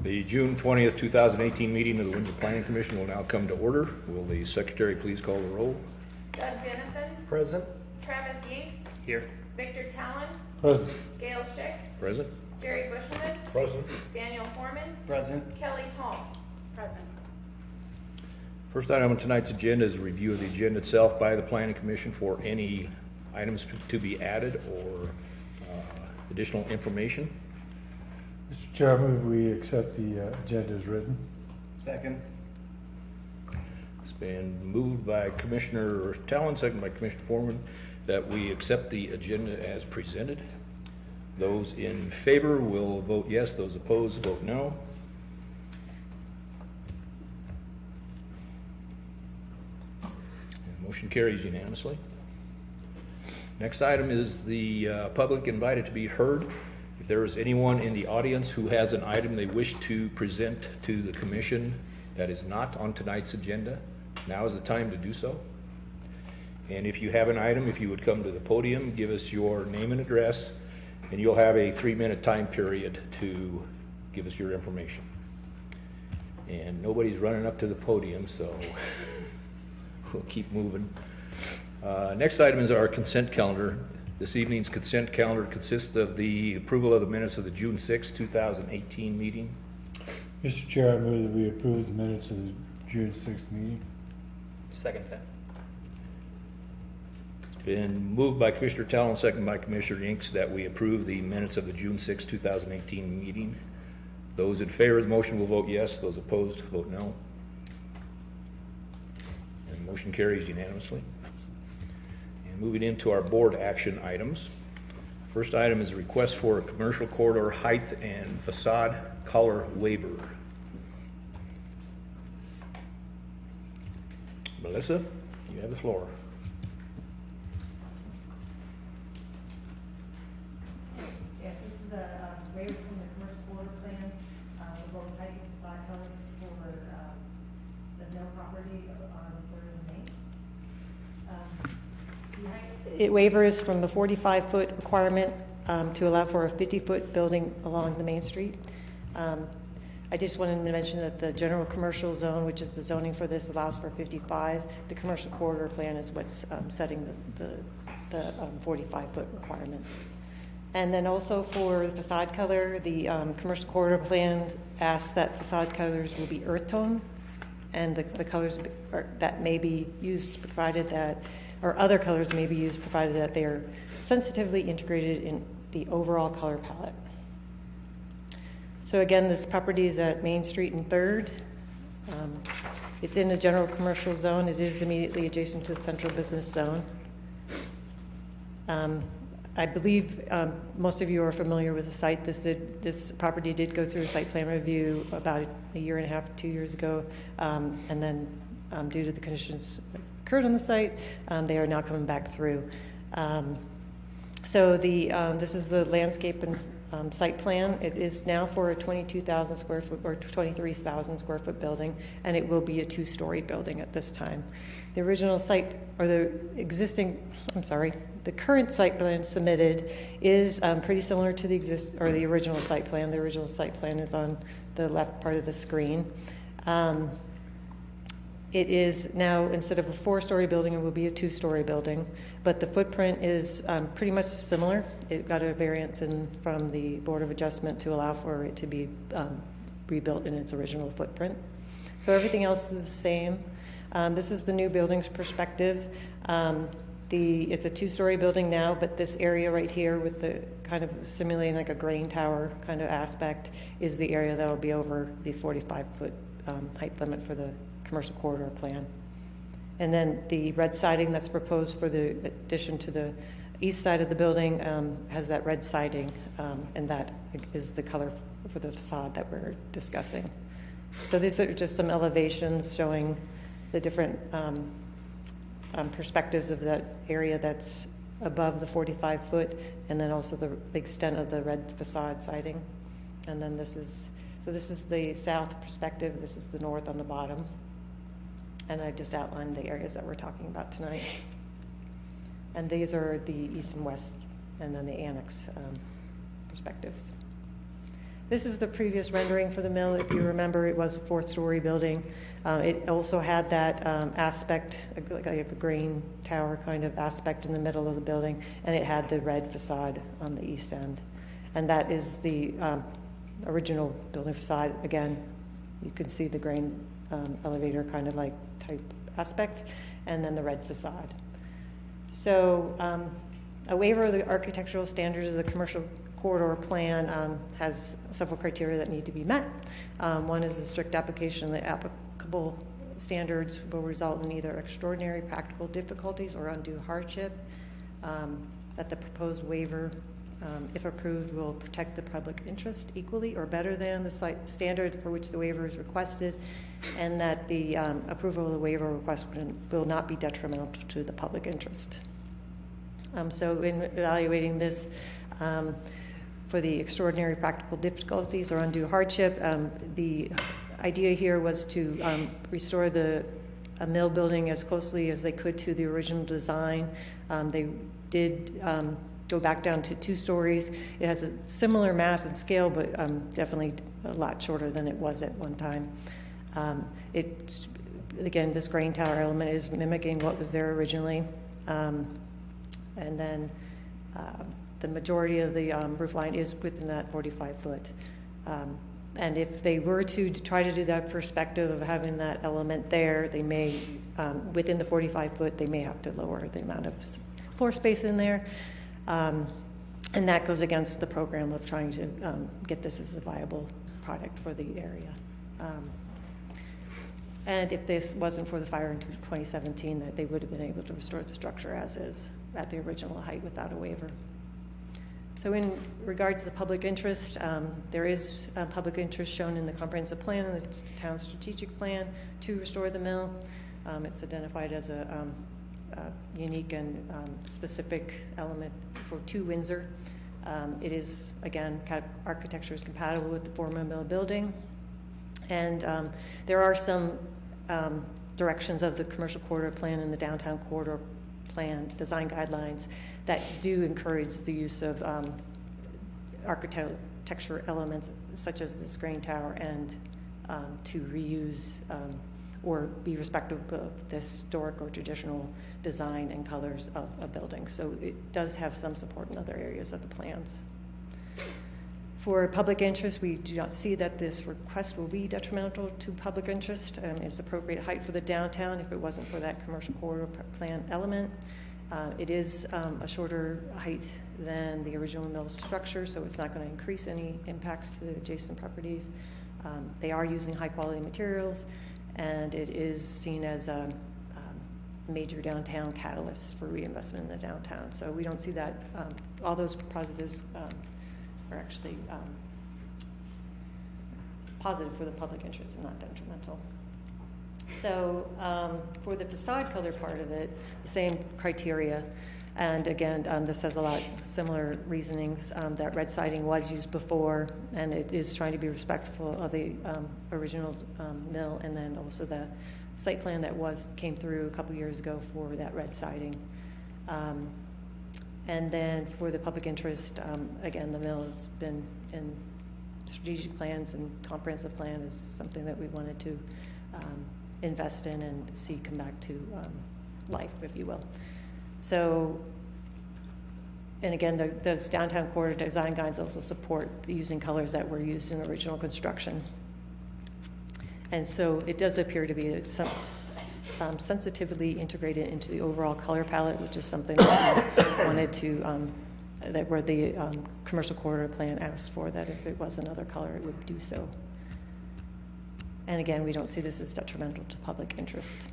The June 20th, 2018 meeting of the Windsor Planning Commission will now come to order. Will the secretary please call the roll? Doug Dennison. Present. Travis Yates. Here. Victor Talon. Present. Gail Schick. Present. Jerry Bushelman. Present. Daniel Foreman. Present. Kelly Holm. Present. First item on tonight's agenda is a review of the agenda itself by the Planning Commission for any items to be added or additional information. Mr. Chair, I move we accept the agenda as written. Second. It's been moved by Commissioner Talon, second by Commissioner Foreman, that we accept the agenda as presented. Those in favor will vote yes. Those opposed vote no. And motion carries unanimously. Next item is the public invited to be heard. If there is anyone in the audience who has an item they wish to present to the commission that is not on tonight's agenda, now is the time to do so. And if you have an item, if you would come to the podium, give us your name and address, and you'll have a 3-minute time period to give us your information. And nobody's running up to the podium, so we'll keep moving. Next item is our consent calendar. This evening's consent calendar consists of the approval of the minutes of the June 6, 2018 meeting. Mr. Chair, I move that we approve the minutes of the June 6th meeting. Second that. It's been moved by Commissioner Talon, second by Commissioner Inks, that we approve the minutes of the June 6, 2018 meeting. Those in favor of the motion will vote yes. Those opposed vote no. And the motion carries unanimously. Moving into our board action items. First item is a request for a commercial corridor height and facade color waiver. Melissa, you have the floor. Yes, this is a waiver from the commercial corridor plan, for both height and facade colors for the mill property on Third and Main. The waiver is from the 45-foot requirement to allow for a 50-foot building along the main street. I just wanted to mention that the general commercial zone, which is the zoning for this, allows for 55. The commercial corridor plan is what's setting the 45-foot requirement. And then also for the facade color, the commercial corridor plan asks that facade colors will be earth tone, and the colors that may be used provided that, or other colors may be used provided that they are sensitively integrated in the overall color palette. So again, this property is at Main Street and 3rd. It's in the general commercial zone. It is immediately adjacent to the central business zone. I believe most of you are familiar with the site. This property did go through a site plan review about a year and a half, 2 years ago, and then due to the conditions that occurred on the site, they are now coming back through. So this is the landscape and site plan. It is now for a 22,000 square foot or 23,000 square foot building, and it will be a 2-story building at this time. The original site, or the current site plan submitted is pretty similar to the original site plan. The original site plan is on the left part of the screen. It is now, instead of a 4-story building, it will be a 2-story building, but the footprint is pretty much similar. It got a variance from the Board of Adjustment to allow for it to be rebuilt in its original footprint. So everything else is the same. This is the new building's perspective. It's a 2-story building now, but this area right here with the kind of simulating like a grain tower kind of aspect is the area that will be over the 45-foot height limit for the commercial corridor plan. And then the red siding that's proposed for the addition to the east side of the building has that red siding, and that is the color for the facade that we're discussing. So these are just some elevations showing the different perspectives of that area that's above the 45-foot, and then also the extent of the red facade siding. And then this is the south perspective, this is the north on the bottom. And I just outlined the areas that we're talking about tonight. And these are the east and west, and then the annex perspectives. This is the previous rendering for the mill. If you remember, it was a fourth-story building. It also had that aspect, like a grain tower kind of aspect in the middle of the building, and it had the red facade on the east end. And that is the original building facade. Again, you can see the grain elevator kind of like type aspect, and then the red facade. So a waiver of the architectural standards of the commercial corridor plan has several criteria that need to be met. One is the strict application of the applicable standards will result in either extraordinary practical difficulties or undue hardship. That the proposed waiver, if approved, will protect the public interest equally or better than the site standards for which the waiver is requested, and that the approval of the waiver request will not be detrimental to the public interest. So in evaluating this, for the extraordinary practical difficulties or undue hardship, the idea here was to restore a mill building as closely as they could to the original design. They did go back down to 2 stories. It has a similar mass and scale, but definitely a lot shorter than it was at one time. Again, this grain tower element is mimicking what was there originally. And then the majority of the roof line is within that 45-foot. And if they were to try to do that perspective of having that element there, they may, within the 45-foot, they may have to lower the amount of floor space in there. And that goes against the program of trying to get this as a viable product for the area. And if this wasn't for the fire in 2017, that they would have been able to restore the structure as is at the original height without a waiver. So in regard to the public interest, there is public interest shown in the comprehensive plan and the town strategic plan to restore the mill. It's identified as a unique and specific element to Windsor. It is, again, architecture is compatible with the former mill building. And there are some directions of the commercial corridor plan and the downtown corridor plan design guidelines that do encourage the use of architecture elements such as this grain tower and to reuse or be respectful of the historic or traditional design and colors of a building. So it does have some support in other areas of the plans. For public interest, we do not see that this request will be detrimental to public interest. It's appropriate height for the downtown if it wasn't for that commercial corridor plan element. It is a shorter height than the original mill structure, so it's not going to increase any impacts to the adjacent properties. They are using high quality materials, and it is seen as a major downtown catalyst for reinvestment in the downtown. So we don't see that. All those positives are actually positive for the public interest and not detrimental. So for the facade color part of it, the same criteria. And again, this has a lot similar reasonings. That red siding was used before, and it is trying to be respectful of the original mill, and then also the site plan that came through a couple years ago for that red siding. And then for the public interest, again, the mill has been in strategic plans, and comprehensive plan is something that we wanted to invest in and see come back to life, if you will. So, and again, those downtown corridor design guides also support using colors that were used in original construction. And so it does appear to be sensitively integrated into the overall color palette, which is something that we wanted to, that where the commercial corridor plan asked for, that if it was another color, it would do so. And again, we don't see this as detrimental to public interest.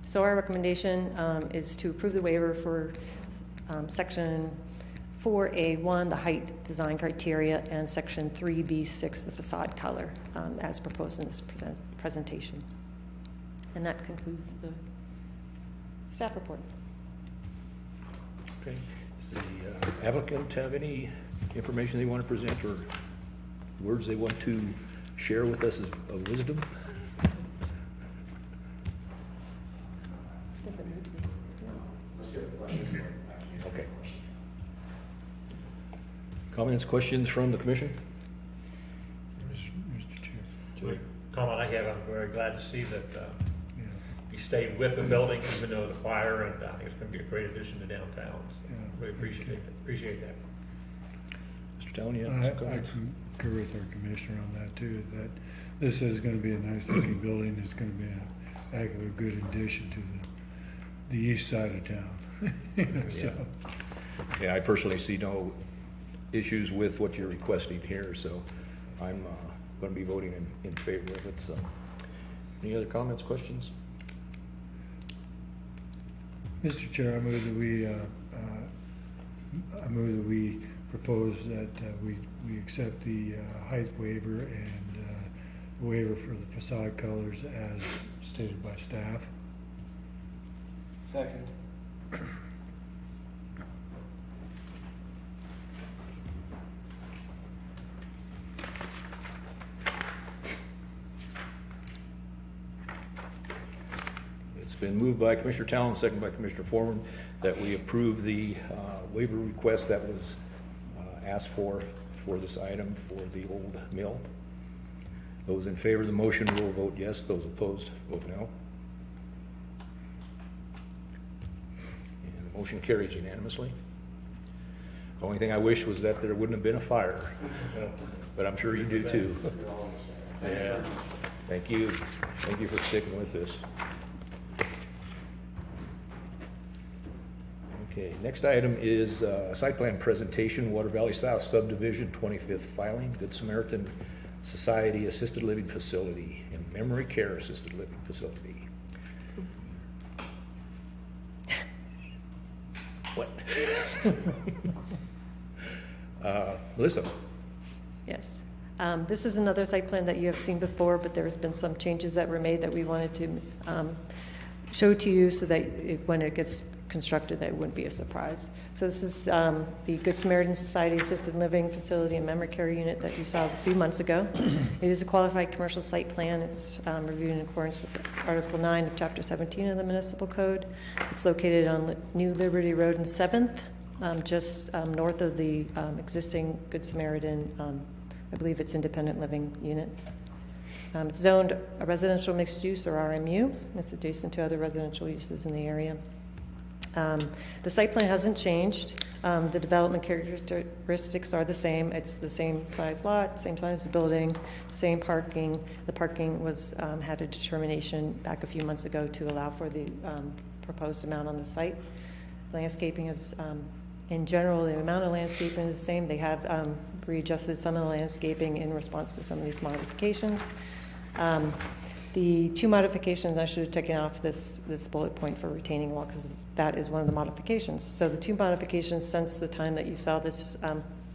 So our recommendation is to approve the waiver for section 4A1, the height design criteria, and section 3B6, the facade color, as proposed in this presentation. And that concludes the staff report. Okay. Does the applicant have any information they want to present or words they want to share with us of wisdom? Okay. Comments, questions from the commission? glad to see that Yeah. he stayed with the building even though the fire, and I think it's going to be a great addition to downtown. So Yeah. really appreciate that. Mr. Tallon, you I have some I comments? concur with our commissioner on that too, that this is gonna be a nice looking building. It's gonna be a heck of a good addition to the east side of town. You know, so, Yeah, I personally see no issues with what you're requesting here, so I'm going to be voting in favor of it. So, any other comments, questions? Mr. Chair, I move that we propose that we accept the height waiver and waiver for the facade colors as stated by staff. Second. It's been moved by Commissioner Tallon, second by Commissioner Foreman, that we approve the waiver request that was asked for this item for the old mill. Those in favor of the motion will vote yes. Those opposed, vote no. And the motion carries unanimously. The only thing I wish was that there wouldn't have been a fire, but I'm sure you do too. Yeah. Thank you. Thank you for sticking with this. Okay, next item is site plan presentation, Water Valley South subdivision, 25th filing, Good Samaritan Society Assisted Living Facility and Memory Care Assisted Living Facility. What? Melissa? Yes. This is another site plan that you have seen before, but there's been some changes that were made that we wanted to show to you so that when it gets constructed, that it wouldn't be a surprise. So this is the Good Samaritan Society Assisted Living Facility and Memory Care Unit that you saw a few months ago. It is a qualified commercial site plan. It's reviewed in accordance with Article 9 of Chapter 17 of the Municipal Code. It's located on New Liberty Road and 7th, just north of the existing Good Samaritan, I believe it's independent living units. It's zoned a residential mixed use or RMU. It's adjacent to other residential uses in the area. The site plan hasn't changed. The development characteristics are the same. It's the same size lot, same size building, same parking. The parking was had a determination back a few months ago to allow for the proposed amount on the site. Landscaping is, in general, the amount of landscaping is the same. They have readjusted some of the landscaping in response to some of these modifications. The two modifications, I should have taken off this bullet point for retaining wall because that is one of the modifications. So the two modifications since the time that you saw this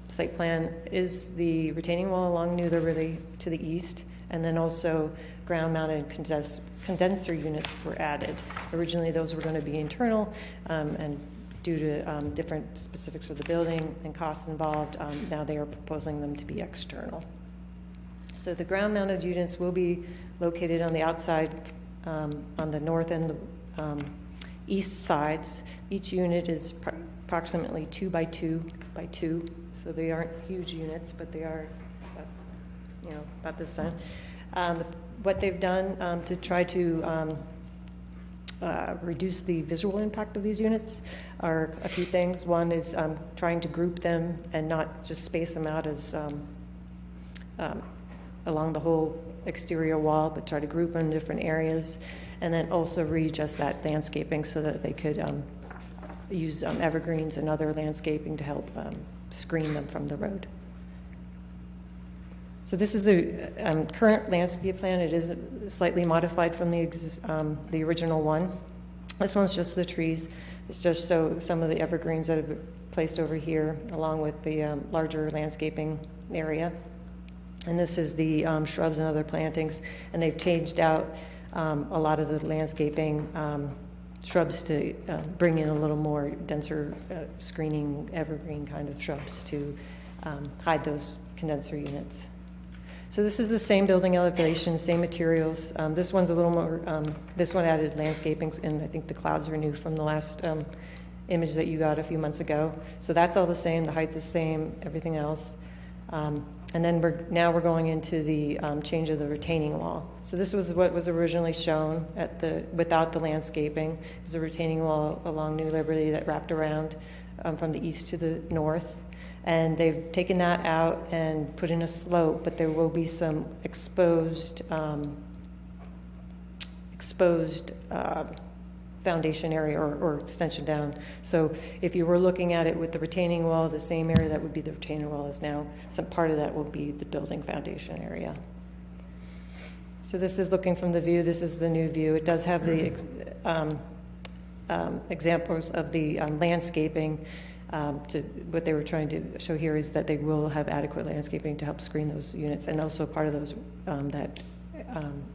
site plan is the retaining wall along New Liberty to the east, and then also ground-mounted condenser units were added. Originally, those were going to be internal, and due to different specifics of the building and costs involved, now they are proposing them to be external. So the ground-mounted units will be located on the outside, on the north and the east sides. Each unit is approximately 2 by 2 by 2, so they aren't huge units, but they are, about this size. What they've done to try to reduce the visual impact of these units are a few things. One is trying to group them and not just space them out as along the whole exterior wall, but try to group them in different areas, and then also readjust that landscaping so that they could use evergreens and other landscaping to help screen them from the road. So this is the current landscape plan. It is slightly modified from the original one. This one's just the trees. It's just so some of the evergreens that have been placed over here, along with the larger landscaping area. And this is the shrubs and other plantings. And they've changed out a lot of the landscaping shrubs to bring in a little more denser screening evergreen kind of shrubs to hide those condenser units. So this is the same building elevation, same materials. This one's a little more, this one added landscaping, and I think the clouds were new from the last image that you got a few months ago. So that's all the same, the height the same, everything else. And then now we're going into the change of the retaining wall. So this was what was originally shown without the landscaping. It was a retaining wall along New Liberty that wrapped around from the east to the north. And they've taken that out and put in a slope, but there will be some exposed foundation area or extension down. So if you were looking at it with the retaining wall, the same area that would be the retaining wall is now, some part of that will be the building foundation area. So this is looking from the view, this is the new view. It does have the examples of the landscaping. What they were trying to show here is that they will have adequate landscaping to help screen those units, and also part of those that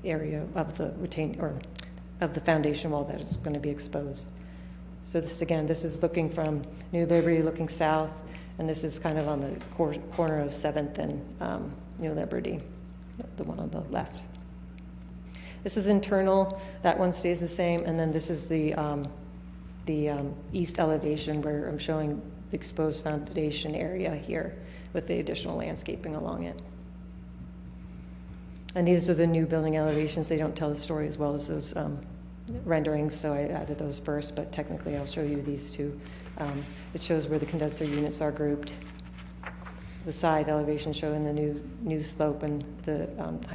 area of the of the foundation wall that is going to be exposed. So this is looking from New Liberty, looking south, and this is kind of on the corner of 7th and New Liberty, the one on the left. This is internal. That one stays the same, and then this is the east elevation where I'm showing the exposed foundation area here with the additional landscaping along it. And these are the new building elevations. They don't tell the story as well as those renderings, so I added those first, but technically I'll show you these two. It shows where the condenser units are grouped. The side elevation showing the new slope and the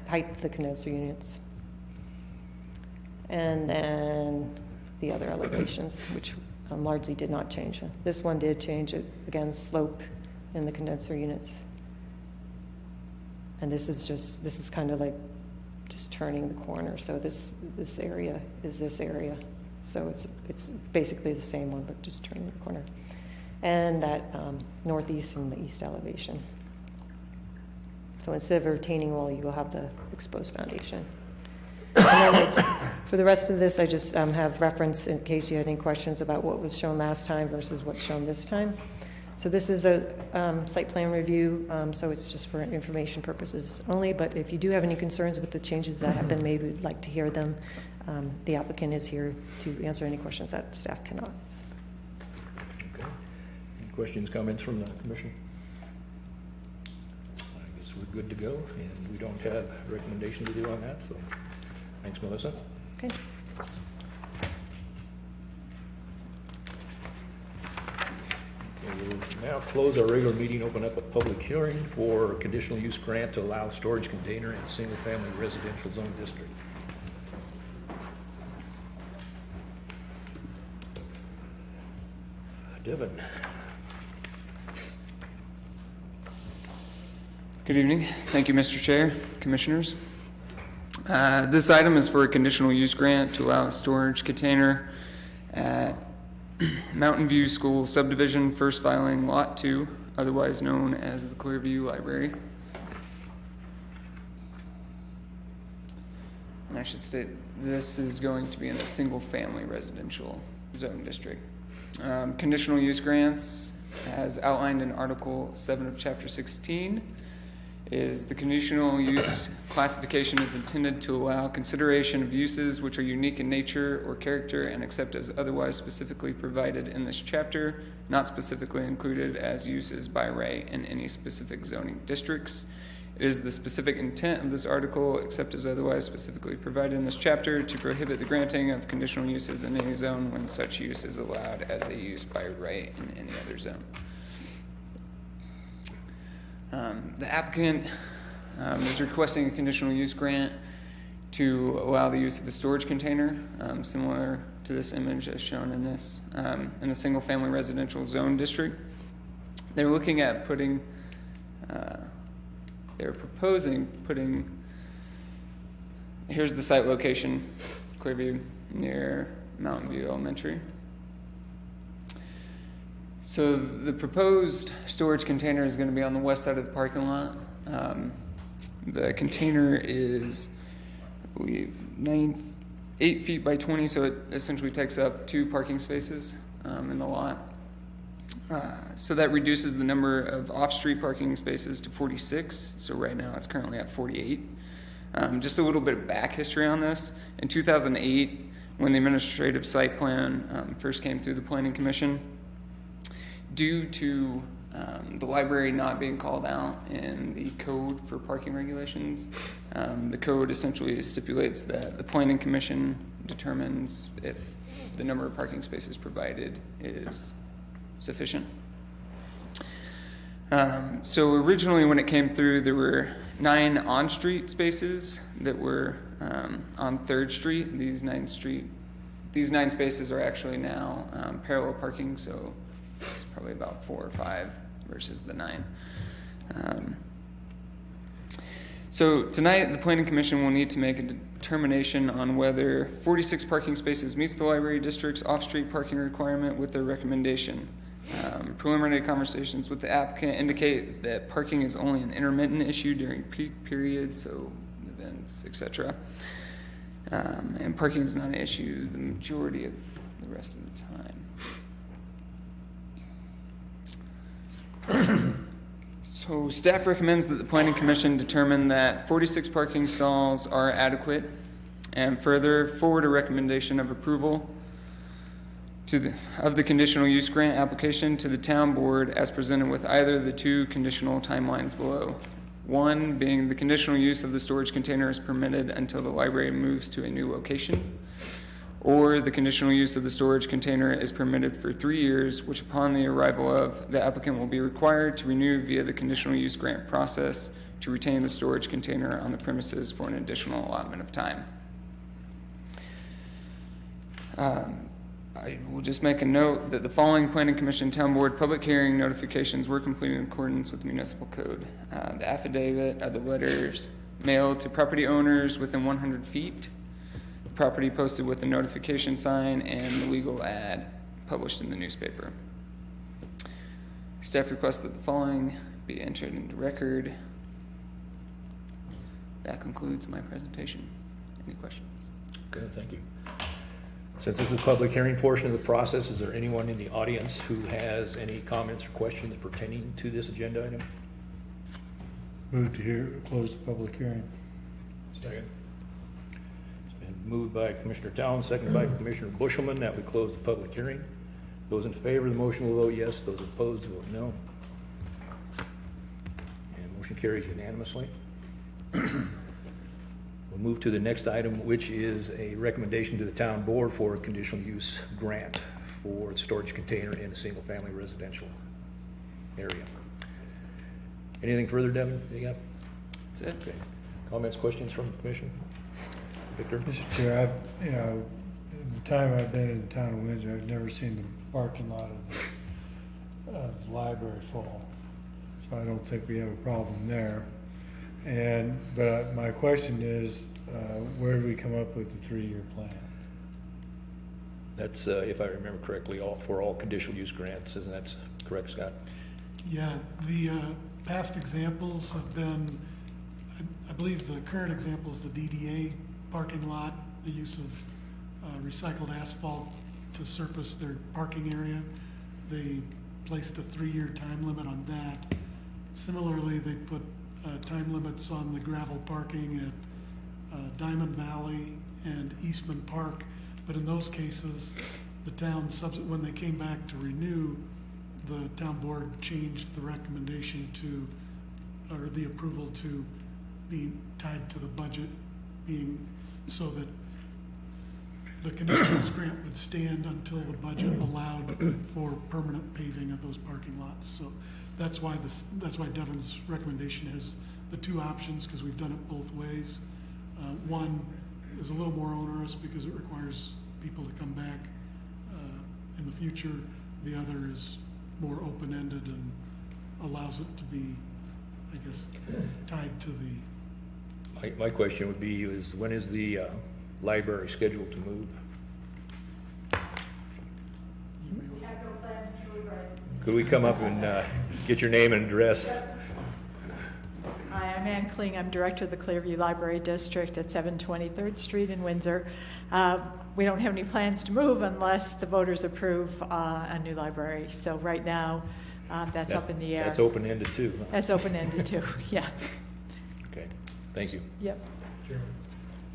height of the condenser units. And then the other elevations, which largely did not change. This one did change it, again, slope in the condenser units. And this is kind of like just turning the corner. So this area is this area. So it's basically the same one, but just turning the corner. And that northeast and the east elevation. So instead of a retaining wall, you will have the exposed foundation. And then for the rest of this, I just have reference in case you had any questions about what was shown last time versus what's shown this time. So this is a site plan review, so it's just for information purposes only, but if you do have any concerns with the changes that have been made, we'd like to hear them. The applicant is here to answer any questions that staff cannot. Okay. Any questions, comments from the commission? I guess we're good to go, and we don't have a recommendation to do on that, so thanks, Melissa. Okay. We'll now close our regular meeting, open up a public hearing for a conditional use grant to allow storage container in a single-family residential zone district. Devin. Good evening. Thank you, Mr. Chair, Commissioners. This item is for a conditional use grant to allow a storage container at Mountain View School Subdivision, first filing Lot 2, otherwise known as the Clearview Library. And I should state, this is going to be in a single-family residential zone district. Conditional use grants, as outlined in Article 7 of Chapter 16, is the conditional use classification is intended to allow consideration of uses which are unique in nature or character and except as otherwise specifically provided in this chapter, not specifically included as uses by right in any specific zoning districts. It is the specific intent of this article, except as otherwise specifically provided in this chapter, to prohibit the granting of conditional uses in any zone when such use is allowed as a use by right in any other zone. The applicant is requesting a conditional use grant to allow the use of a storage container, similar to this image as shown in this, in a single-family residential zone district. They're looking at putting, they're proposing putting, here's the site location, Clearview, near Mountain View Elementary. So the proposed storage container is going to be on the west side of the parking lot. The container is, I believe, 8 feet by 20, so it essentially takes up 2 parking spaces in the lot. So that reduces the number of off-street parking spaces to 46. So right now it's currently at 48. Just a little bit of back history on this. In 2008, when the administrative site plan first came through the Planning Commission, due to the library not being called out in the code for parking regulations. The code essentially stipulates that the planning commission determines if the number of parking spaces provided is sufficient. So originally when it came through, there were 9 on-street spaces that were on 3rd Street. These 9 spaces are actually now parallel parking, so it's probably about 4 or 5 versus the 9. So tonight, the Planning Commission will need to make a determination on whether 46 parking spaces meets the library district's off-street parking requirement with their recommendation. Preliminary conversations with the applicant indicate that parking is only an intermittent issue during peak periods, so events, etc. And parking is not an issue the majority of the rest of the time. So staff recommends that the Planning Commission determine that 46 parking stalls are adequate, and further forward a recommendation of approval of the conditional use grant application to the town board as presented with either of the 2 conditional timelines below. 1 being the conditional use of the storage container is permitted until the library moves to a new location, or the conditional use of the storage container is permitted for 3 years, which upon the arrival of the applicant will be required to renew via the conditional use grant process to retain the storage container on the premises for an additional allotment of time. I will just make a note that the following Planning Commission Town Board public hearing notifications were completed in accordance with the municipal code. The affidavit of the letters mailed to property owners within 100 feet, the property posted with the notification sign, and the legal ad published in the newspaper. Staff requests that the following be entered into record. That concludes my presentation. Any questions? Good, thank you. Since this is the public hearing portion of the process, is there anyone in the audience who has any comments or questions pertaining to this agenda item? Move to close the public hearing. Second. It's been moved by Commissioner Towns, seconded by Commissioner Bushelman, that we close the public hearing. Those in favor of the motion will vote yes, those opposed vote no. And motion carries unanimously. We'll move to the next item, which is a recommendation to the town board for a conditional use grant for storage container in a single-family residential area. Anything further, Devin? You got? That's it. Okay. Comments, questions from the commission? Victor? Mr. Chair, in the time I've been in the town of Windsor, I've never seen the parking lot of the library full. So I don't think we have a problem there. But my question is, where do we come up with the 3-year plan? That's, if I remember correctly, for all conditional use grants, isn't that correct, Scott? Yeah, the past examples have been, I believe the current example is the DDA parking lot, the use of recycled asphalt to surface their parking area. They placed a 3-year time limit on that. Similarly, they put time limits on the gravel parking at Diamond Valley and Eastman Park, but in those cases, the town, when they came back to renew, the town board changed the recommendation to, or the approval to be tied to the budget, being so that the conditional use grant would stand until the budget allowed for permanent paving of those parking lots. So that's why Devin's recommendation has the 2 options, because we've done it both ways. One is a little more onerous because it requires people to come back in the future. The other is more open-ended and allows it to be, I guess, tied to the... My question would be is, when is the library scheduled to move? We have no plans to move right. Could we come up and get your name and address? Hi, I'm Ann Kling. I'm director of the Clearview Library District at 723rd Street in Windsor. We don't have any plans to move unless the voters approve a new library. So right now, that's up in the air. That's open-ended too, huh? That's open-ended too, yeah. Okay, thank you. Yep. Chairman.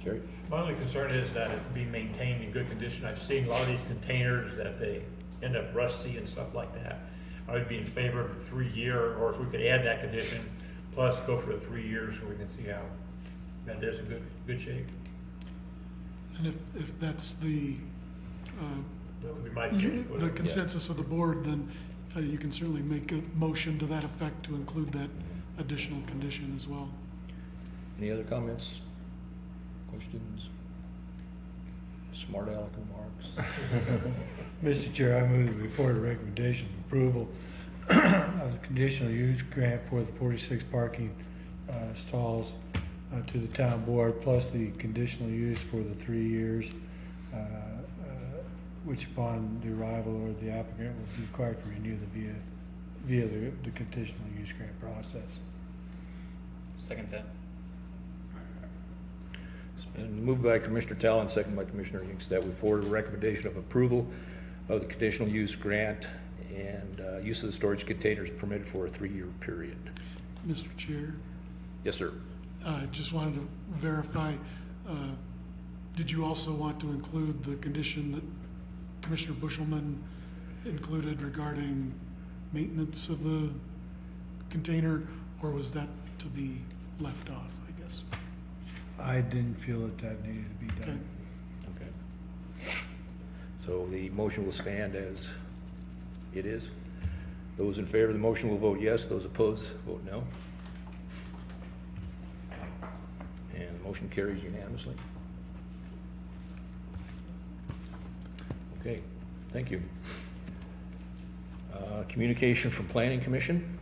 Jerry? My only concern is that it be maintained in good condition. I've seen a lot of these containers that they end up rusty and stuff like that. I'd be in favor of a 3-year, or if we could add that condition, plus go for the 3 years so we can see how that is in good shape. And if that's the, That would be my change. the consensus of the board, then you can certainly make a motion to that effect to include that additional condition as well. Any other comments, questions? Smart aleck remarks? Mr. Chair, I move that we report a recommendation of approval of the conditional use grant for the 46 parking stalls to the town board, plus the conditional use for the 3 years, which upon the arrival or the applicant will be required to renew via the conditional use grant process. Second that. And moved by Commissioner Talon, second by Commissioner Inks, that we forward a recommendation of approval of the conditional use grant and use of the storage containers permitted for a 3-year period. Mr. Chair, Yes, sir. I just wanted to verify, did you also want to include the condition that Commissioner Bushelman included regarding maintenance of the container, or was that to be left off, I guess? I didn't feel that needed to be Okay. done. Okay. So the motion will stand as it is. Those in favor of the motion will vote yes. Those opposed, vote no. And the motion carries unanimously. Okay, thank you. Communication from Planning Commission.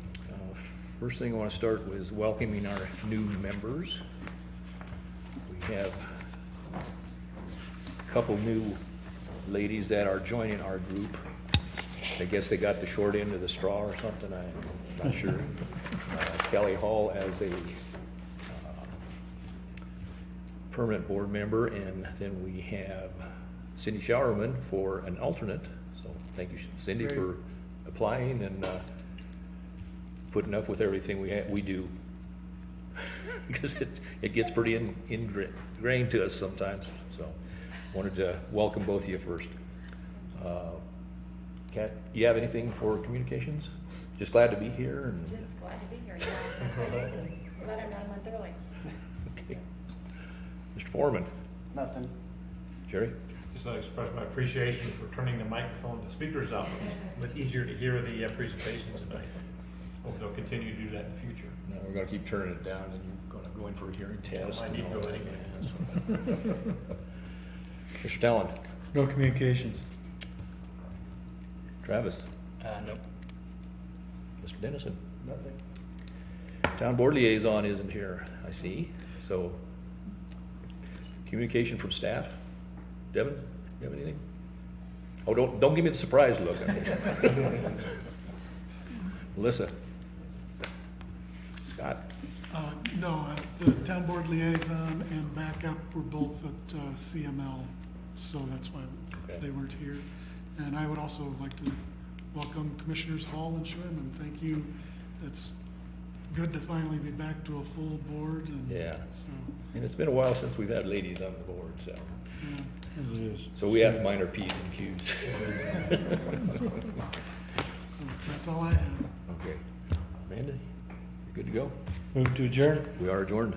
First thing I want to start with is welcoming our new members. We have a couple new ladies that are joining our group. I guess they got the short end of the straw or something, I'm not sure. Kelly Hall as a permanent board member, and then we have Cindy Showerman for an alternate. So thank you, Cindy, for applying and putting up with everything we do. Because it gets pretty ingrained to us sometimes. So wanted to welcome both of you first. Kat, you have anything for communications? Just glad to be here. And Just glad to be here, yeah. Glad I'm not a month early. okay. Mr. Foreman, Nothing. Jerry? Just want to express my appreciation for turning the microphone, the speakers up. It's easier to hear the presentations tonight. Hope they'll continue to do that in the future. No, we're gonna keep turning it down, and you're gonna go in for a hearing test. I need and all to go that. anyway. Mr. Talon? No communications. Travis? Nope. Mr. Dennison? Nothing. Town board liaison isn't here, I see, so communication from staff. Devin, you have anything? Oh, don't give me the surprise look. Melissa? Scott? No, the town board liaison and backup were both at CML, so that's why Okay. they weren't here. And I would also like to welcome Commissioners Hall and Sherman. Thank you. It's good to finally be back to a full board, and Yeah. so, And it's been a while since we've had ladies on the board, so. yeah. It is. So we have to mind our P's and Q's. So that's all I have. Okay. Amanda, you good to go? Move to adjourn. We are adjourned.